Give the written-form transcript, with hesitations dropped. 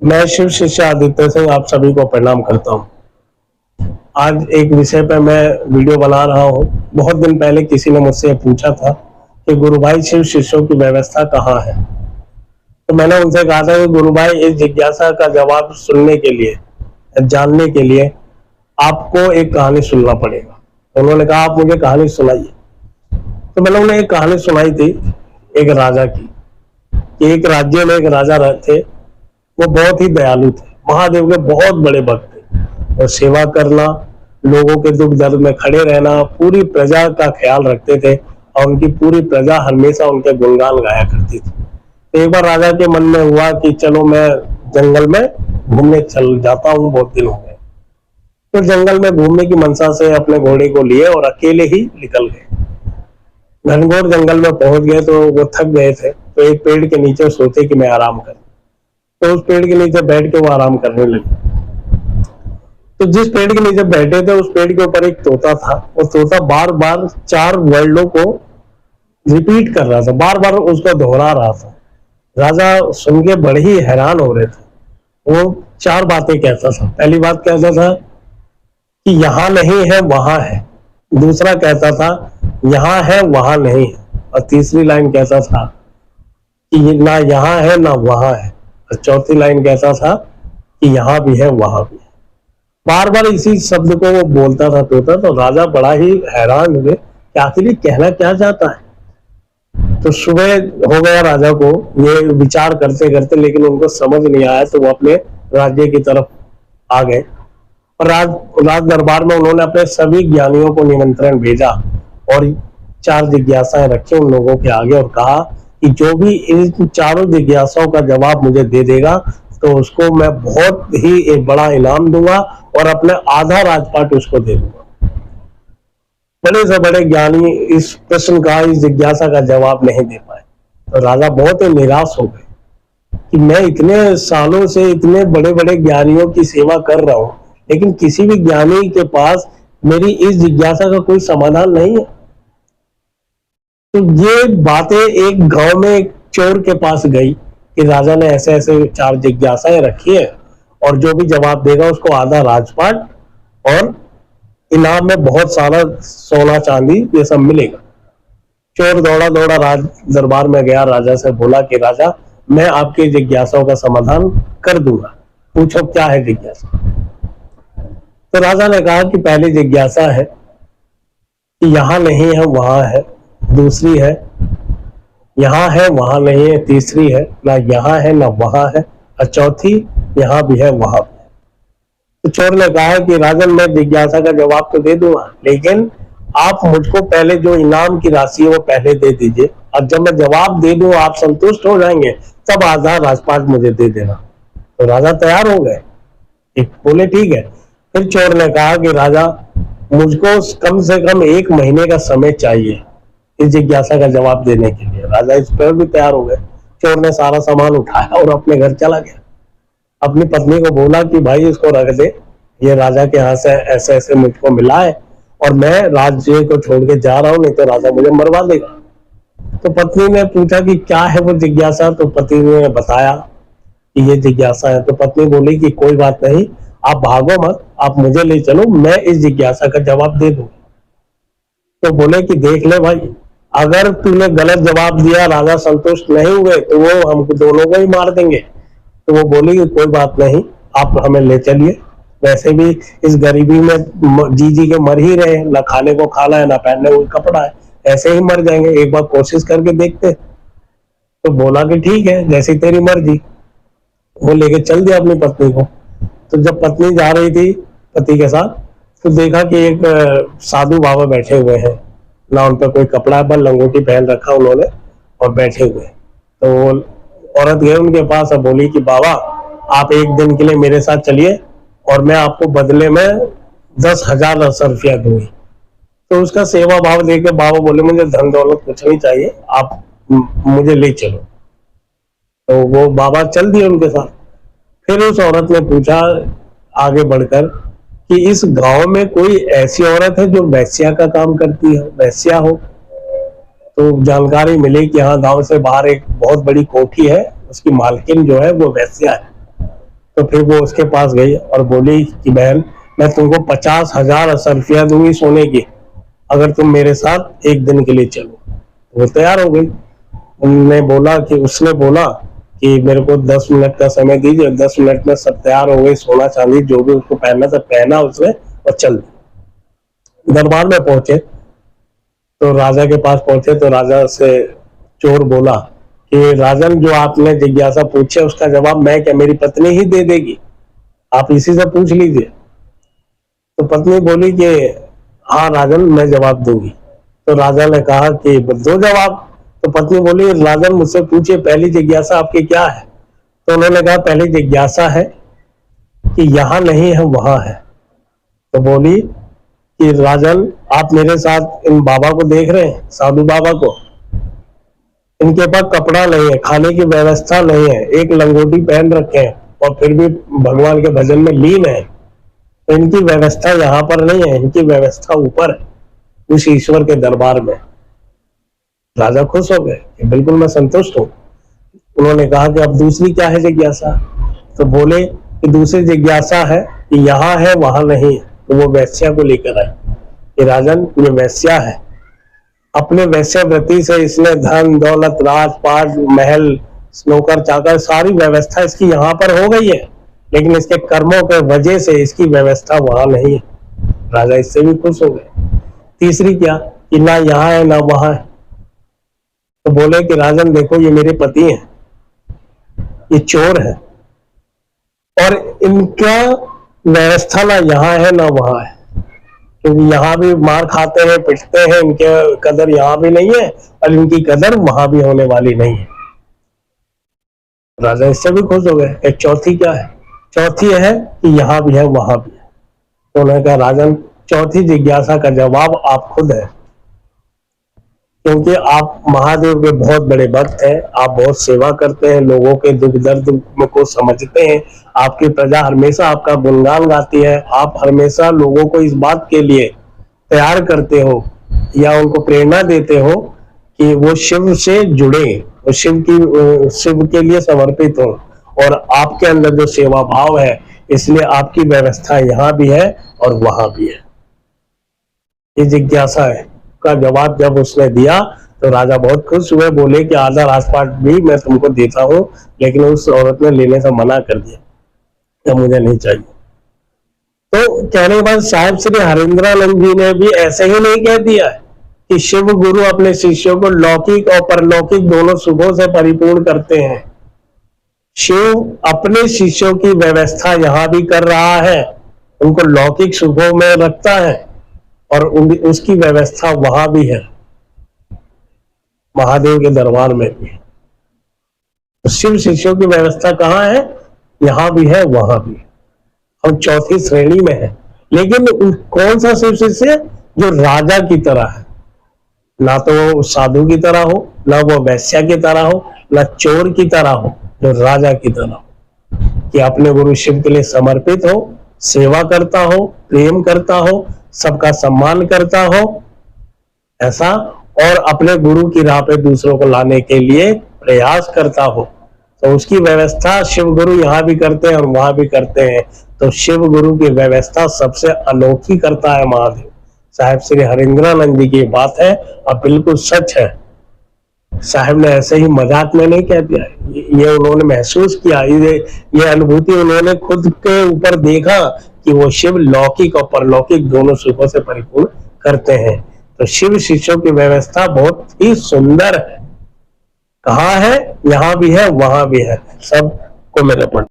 मैं शिव शिष्य आदित्य सिंह आप सभी को प्रणाम करता हूँ। आज एक विषय पर मैं वीडियो बना रहा हूँ। बहुत दिन पहले किसी ने मुझसे पूछा था कि गुरु भाई शिव शिष्यों की व्यवस्था कहाँ है। तो मैंने उनसे कहा था कि गुरु भाई इस जिज्ञासा का जवाब सुनने के लिए, जानने के लिए आपको एक कहानी सुनना पड़ेगा। तो उन्होंने कहा आप मुझे कहानी सुनाइए। तो मैंने उन्हें एक कहानी सुनाई थी एक राजा की, कि एक राज्य में एक राजा थे। वो बहुत ही दयालु थे, महादेव के बहुत बड़े भक्त थे और सेवा करना, लोगों के दुख दर्द में खड़े रहना, पूरी प्रजा का ख्याल रखते थे और उनकी पूरी प्रजा हमेशा उनके गुणगान गाया करती थी। तो एक बार राजा के मन में हुआ कि चलो मैं जंगल में घूमने चल जाता हूँ, बहुत दिन हो गए। तो जंगल में घूमने की मनसा से अपने घोड़े को लिए और अकेले ही निकल गए। घनघोर जंगल में पहुंच गए तो वो थक गए थे, तो एक पेड़ के नीचे सोचे कि मैं आराम करूं। तो उस पेड़ के नीचे बैठ के वो आराम करने लगे। तो जिस पेड़ के नीचे बैठे थे उस पेड़ के ऊपर एक तोता था। वो तोता बार बार 4 वर्डों को रिपीट कर रहा था, बार बार उसको दोहरा रहा था। राजा सुन के बड़े ही हैरान हो रहे थे। वो 4 बातें कहता था। पहली बात कहता था कि यहाँ नहीं है वहां है। दूसरा कहता था यहाँ है वहां नहीं है। और तीसरी लाइन कहता था कि ना यहाँ है ना वहां है। और चौथी लाइन कहता था कि यहाँ भी है वहां भी है। बार बार इसी शब्द को वो बोलता था तोता। तो राजा बड़ा ही हैरान हुए कि आखिर ये कहना क्या चाहता है। तो सुबह हो गया राजा को ये विचार करते करते, लेकिन उनको समझ नहीं आया। तो वो अपने राज्य की तरफ आ गए और राज दरबार में उन्होंने अपने सभी ज्ञानियों को निमंत्रण भेजा और 4 जिज्ञासाएं रखी उन लोगों के आगे और कहा कि जो भी इन चारों जिज्ञासाओं का जवाब मुझे दे देगा तो उसको मैं बहुत ही एक बड़ा इनाम दूंगा और अपने आधा राजपाट उसको दे दूंगा। बड़े से बड़े ज्ञानी इस प्रश्न का, इस जिज्ञासा का जवाब नहीं दे पाए। तो राजा बहुत ही निराश हो गए कि मैं इतने सालों से इतने बड़े बड़े ज्ञानियों की सेवा कर रहा हूं, लेकिन किसी भी ज्ञानी के पास मेरी इस जिज्ञासा का कोई समाधान नहीं है। तो ये बातें एक गांव में एक चोर के पास गई कि राजा ने ऐसे ऐसे 4 जिज्ञासाएं रखी है और जो भी जवाब देगा उसको आधा राजपाट और इनाम में बहुत सारा सोना चांदी ये सब मिलेगा। चोर दौड़ा दौड़ा राज दरबार में गया, राजा से बोला कि राजा मैं आपकी जिज्ञासाओं का समाधान कर दूंगा, पूछो क्या है जिज्ञासा। तो राजा ने कहा कि पहली जिज्ञासा है कि यहाँ नहीं है वहां है। दूसरी है यहाँ है वहां नहीं है। तीसरी है ना यहाँ है ना वहां है। और चौथी यहाँ भी है वहां भी है। तो चोर ने कहा कि राजन मैं जिज्ञासा का जवाब तो दे दूंगा, लेकिन आप मुझको पहले जो इनाम की राशि है वो पहले दे दीजिए और जब मैं जवाब दे दूं आप संतुष्ट हो जाएंगे तब आधा राजपाट मुझे दे देना। तो राजा तैयार हो गए, बोले ठीक है। फिर चोर ने कहा कि राजा मुझको कम से कम 1 महीने का समय चाहिए इस जिज्ञासा का जवाब देने के लिए। राजा इस पर भी तैयार हो गए। चोर ने सारा सामान उठाया और अपने घर चला गया। अपनी पत्नी को बोला कि भाई इसको रख दे, ये राजा के यहाँ से ऐसे ऐसे मुझको मिला है और मैं राज्य को छोड़ के जा रहा हूँ, नहीं तो राजा मुझे मरवा देगा। तो पत्नी ने पूछा कि क्या है वो जिज्ञासा। तो पति ने बताया कि ये जिज्ञासा है। तो पत्नी बोली कि कोई बात नहीं, आप भागो मत, आप मुझे ले चलो, मैं इस जिज्ञासा का जवाब दे दूंगी। तो बोले कि देख ले भाई, अगर तूने गलत जवाब दिया, राजा संतुष्ट नहीं हुए तो वो हम दोनों को ही मार देंगे। तो वो बोली कि कोई बात नहीं, आप हमें ले चलिए, वैसे भी इस गरीबी में जी जी के मर ही रहे, ना खाने को खाना है ना पहनने को कपड़ा है, ऐसे ही मर जाएंगे, एक बार कोशिश करके देखते। तो बोला कि ठीक है, जैसी तेरी मर्जी। वो लेके चल दिया अपनी पत्नी को। तो जब पत्नी जा रही थी पति के साथ तो देखा कि एक साधु बाबा बैठे हुए हैं, ना उन पर कोई कपड़ा, पर लंगोटी पहन रखा उन्होंने और बैठे हुए। तो वो औरत गई उनके पास और बोली कि बाबा आप 1 दिन के लिए मेरे साथ चलिए और मैं आपको बदले में 10,000 रुपया दूंगी। तो उसका सेवा भाव देकर बाबा बोले मुझे धन दौलत कुछ नहीं चाहिए, आप मुझे ले चलो। तो वो बाबा चल दिए उनके साथ। फिर उस औरत ने पूछा आगे बढ़कर कि इस गांव में कोई ऐसी औरत है जो वैश्या का काम करती है, वैश्या हो। तो जानकारी मिली कि हाँ गांव से बाहर एक बहुत बड़ी कोठी है, उसकी मालकिन जो है वो वैश्या है। तो फिर वो उसके पास गई और बोली कि बहन, मैं तुमको 50,000 असरफिया दूंगी सोने की, अगर तुम मेरे साथ एक दिन के लिए चलो। वो तैयार हो गई। उसने बोला कि मेरे को 10 मिनट का समय दीजिए। 10 मिनट में सब तैयार हो गई, सोना चांदी जो भी उसको पहनना था पहना उसने और चल दी। दरबार में पहुंचे तो राजा के पास पहुंचे तो राजा से चोर बोला कि राजन, जो आपने जिज्ञासा पूछी उसका जवाब मैं क्या, मेरी पत्नी ही दे देगी, आप इसी से पूछ लीजिए। तो पत्नी बोली कि हाँ राजन, मैं जवाब दूंगी। तो राजा ने कहा कि दो जवाब। तो पत्नी बोली, राजन मुझसे पूछिए, पहली जिज्ञासा आपकी क्या है? तो उन्होंने कहा, पहली जिज्ञासा है कि यहाँ नहीं है वहां है। तो बोली कि राजन, आप मेरे साथ इन बाबा को देख रहे हैं, साधु बाबा को, इनके पास कपड़ा नहीं है, खाने की व्यवस्था नहीं है, एक लंगोटी पहन रखे हैं और फिर भी भगवान के भजन में लीन है। तो इनकी व्यवस्था यहाँ पर नहीं है, इनकी व्यवस्था ऊपर है, उस ईश्वर के दरबार में। राजा खुश हो गए कि बिल्कुल मैं संतुष्ट हूं। उन्होंने कहा कि अब दूसरी क्या है जिज्ञासा? तो बोले कि दूसरी जिज्ञासा है कि यहाँ है वहां नहीं है। तो वो वैश्या को लेकर आए कि राजन, ये वैश्या है, अपने वैश्यवृत्ति से इसने धन दौलत राजपाट महल नौकर चाकर सारी व्यवस्था इसकी यहाँ पर हो गई है, लेकिन इसके कर्मों के वजह से इसकी व्यवस्था वहां नहीं है। राजा इससे भी खुश हो गए। तीसरी क्या कि ना यहाँ है ना वहां है। तो बोले कि राजन देखो, ये मेरे पति हैं, ये चोर है और इनका व्यवस्था ना यहाँ है ना वहां है, क्योंकि यहाँ भी मार खाते हैं, पिटते हैं, इनके कदर यहाँ भी नहीं है और इनकी कदर वहां भी होने वाली नहीं है। राजा इससे भी खुश हो गए। एक चौथी क्या है? चौथी है कि यहाँ भी है वहां भी है। तो उन्होंने कहा, राजन, चौथी जिज्ञासा का जवाब आप खुद है, क्योंकि आप महादेव के बहुत बड़े भक्त हैं, आप बहुत सेवा करते हैं, लोगों के दुख दर्द को समझते हैं, आपकी प्रजा हमेशा आपका गुणगान गाती है, आप हमेशा लोगों को इस बात के लिए तैयार करते हो या उनको प्रेरणा देते हो कि वो शिव से जुड़े, वो शिव के लिए समर्पित हो, और आपके अंदर जो सेवा भाव है, इसलिए आपकी व्यवस्था यहाँ भी है और वहां भी है। ये जिज्ञासा है का जवाब जब उसने दिया तो राजा बहुत खुश हुए। बोले कि आधा राजपाट भी मैं तुमको देता हूं, लेकिन उस औरत ने लेने से मना कर दिया कि मुझे नहीं चाहिए। तो कहने के बाद साहिब श्री हरिंद्रानंद जी ने भी ऐसे ही नहीं कह दिया कि शिव गुरु अपने शिष्यों को लौकिक और परलौकिक दोनों सुखों से परिपूर्ण करते हैं। शिव अपने शिष्यों की व्यवस्था यहाँ भी कर रहा है, उनको लौकिक सुखों में रखता है और उसकी व्यवस्था वहां भी है, महादेव के दरबार में भी है। तो शिव शिष्यों की व्यवस्था कहाँ है? यहाँ भी है वहां भी। हम चौथी श्रेणी में है, लेकिन कौन सा शिव शिष्य? जो राजा की तरह है, ना तो वो साधु की तरह हो, ना वो वैश्या की तरह हो, ना चोर की तरह हो, जो राजा की तरह हो, कि अपने गुरु शिव के लिए समर्पित हो, सेवा करता हो, प्रेम करता हो, सबका सम्मान करता हो, ऐसा, और अपने गुरु की राह पे दूसरों को लाने के लिए प्रयास करता हो। तो उसकी व्यवस्था शिव गुरु यहाँ भी करते हैं और वहां भी करते हैं। तो शिव गुरु की व्यवस्था सबसे अनोखी करता है महादेव। साहिब श्री हरिंद्रानंद जी की बात है और बिल्कुल सच है। साहब ने ऐसे ही मजाक में नहीं कह दिया, ये उन्होंने महसूस किया, ये अनुभूति उन्होंने खुद के ऊपर देखा कि वो शिव लौकिक और परलौकिक दोनों सुखों से परिपूर्ण करते हैं। तो शिव शिष्यों की व्यवस्था बहुत ही सुंदर है। कहाँ है? यहाँ भी है वहां भी है, सब को मेरे पढ़